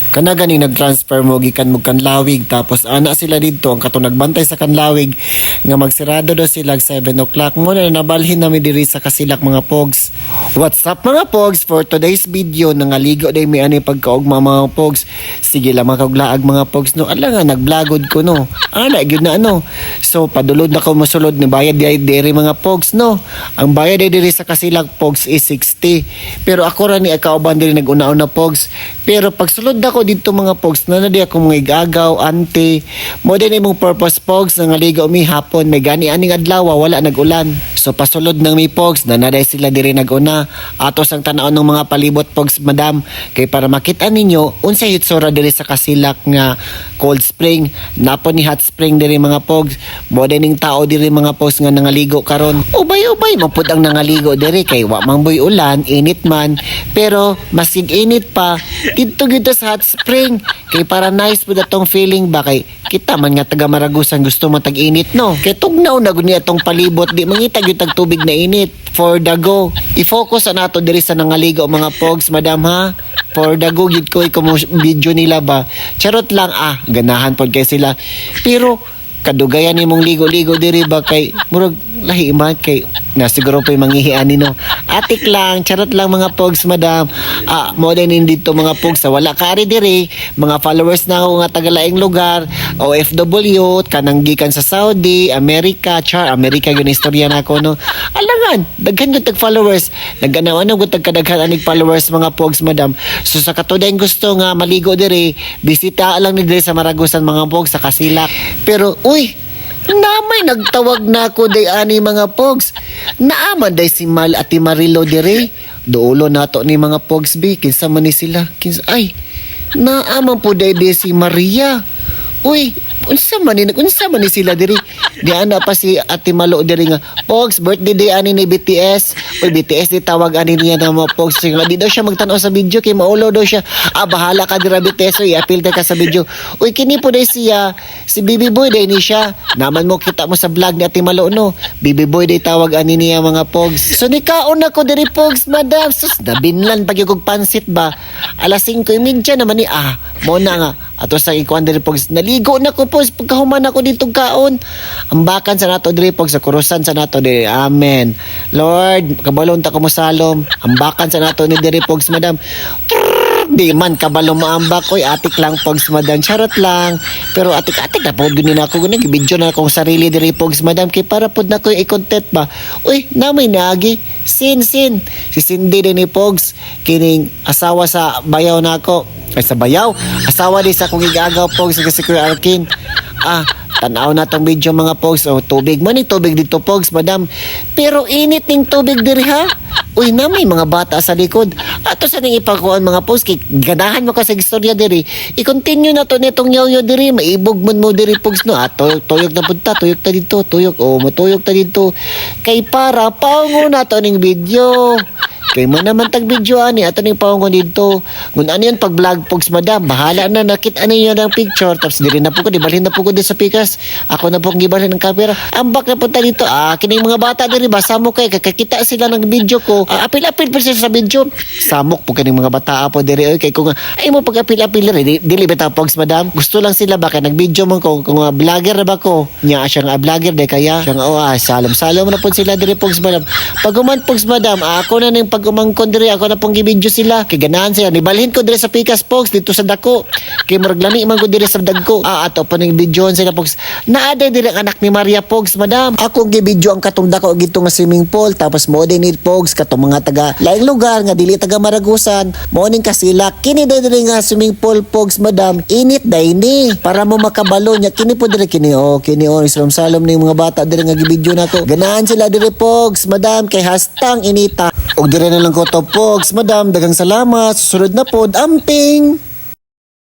Kana gani nag-transfer mo gikan mo kanlawig tapos ana sila dito ang katong nagbantay sa kanlawig nga magsirado daw sila 7 o'clock mo na nabalhin namin diri sa Kasilak mga pogs. What's up mga pogs? For today's video nangaligo day mi ani pagkaugma mga pogs. Sige lang makaglaag mga pogs no. Ala nga nagblagod ko no. Ana gyud na ano. So padulod na ko mosulod ni bayad diri mga pogs no. Ang bayad diri sa Kasilak pogs is 60. Pero ako ra ni kauban diri nag-una-una pogs. Pero pagsulod ako dito mga pogs na di ako mga igagaw, ante. Mo din imong purpose pogs nga naligo mi hapon may gani aning adlaw wala nag-ulan. So pasulod ng mi pogs na naday sila diri nag-una. Atos ang tanaw ng mga palibot pogs madam kay para makita ninyo unsay hitsura diri sa Kasilak nga cold spring. Napo ni hot spring diri mga pogs. Mo din ning tao diri mga pogs nga nangaligo karon. Ubay-ubay mapud ang nangaligo diri kay wa man boy ulan, init man. Pero masig init pa dito sa hot spring kay para nice po datong feeling ba kay kita man nga taga Maragusan gusto man tag-init no kay tugnaw na gud niya tong palibot di mangita gyud tag tubig na init for the go i-focus na nato diri sa nangaligo mga pogs madam ha for the go gid ko video nila ba charot lang ganahan pod kay sila pero kadugayan nimong ligo-ligo diri ba kay murag lahi man kay na siguro pa manghihian no atik lang charot lang mga pogs madam mo din dito mga pogs sa wala kari diri mga followers na ako nga tagalaing lugar OFW kanang gikan sa Saudi America America yun istorya na ako no alangan daghan gyud tag followers naganaw gud tag kadaghan anig followers mga pogs madam so sa katudayng gusto nga maligo diri bisita lang ni diri sa Maragusan mga pogs sa Kasilak pero uy namay nagtawag na ako day ani mga pogs. Naaman day si Mal at Marilo dire. Duulo nato ni mga pogs bi kinsa man ni sila. Ay. Naaman po day si Maria. Uy, unsa man ni sila diri? Di ana pa si Ate Malo diri nga pogs birthday day ani ni BTS. Uy BTS di tawag ani niya na mga pogs sing di daw siya magtan-aw sa video kay maulo daw siya. Bahala ka dira BTS uy apil ka sa video. Uy kini po day siya si Baby Boy day ni siya. Naman mo kita mo sa vlog ni Ate Malo no. Baby Boy day tawag ani niya mga pogs. So nikaon ako diri pogs madam. Sus nabinlan pag yung pansit ba. Alas 5:30 naman ni mo na nga ato sa ikuan diri pogs naligo na ko pogs pagkahuman ako dito kaon ambakan sa nato diri pogs sa kurusan sa nato diri amen Lord kabalon ta ko mo salom ambakan sa nato ni diri pogs madam di man kabalo maambak koy atik lang pogs madam charot lang pero atik-atik na pod guni na ako guni video na akong sarili diri pogs madam kay para pod na ko i-content ba uy namay naagi sin si Cindy din ni pogs kining asawa sa bayaw nako ay sa bayaw asawa di sa kong igagaw pogs sa Kuya Arkin tanaw na tong video mga pogs tubig man ni tubig dito pogs madam pero init ning tubig diri ha uy namay mga bata sa likod ato sa ning ipakuan mga pogs kay ganahan mo kasi istorya diri i-continue na to nitong yaw diri maibog mo diri pogs no tuyok na punta tuyok ta dito matuyok ta dito kay para paungo na to ning video kay mo naman tag video ani ato ning paungon dito ngun ano yan pag vlog pogs madam bahala na nakita niyo ng picture tapos diri na po ko dibalhin na po ko di sa pikas ako na po ang gibalhin ng camera ambak na punta dito kining mga bata diri ba samok kay kakita sila ng video ko apil-apil pa sila sa video samok po kining mga bata po diri kay kung ay mo pag apil-apil dili bitaw pogs madam gusto lang sila ba kay nag-video man ko kung vlogger na ba ko nya siya nga vlogger de kaya siya nga salam na po sila diri pogs madam pag human pogs madam ako na ning pagumangkon diri ako na pong gibidyo sila kay ganahan sila nibalhin ko diri sa pikas pogs dito sa dako kay murag lami man ko diri sa dagko ato pa ning bidyoon sila pogs naada diri ang anak ni Maria pogs madam ako gibidyo ang katong dako gito nga swimming pool tapos mo din ni pogs katong mga taga laing lugar nga dili taga Maragusan mo ning Kasilak kini diri nga swimming pool pogs madam init day ni para mo makabalo nya kini po diri kini salom ning mga bata diri nga gibidyo nako ganahan sila diri pogs madam kay hastang inita og diri na lang ko to pogs madam daghang salamat susunod na pod amping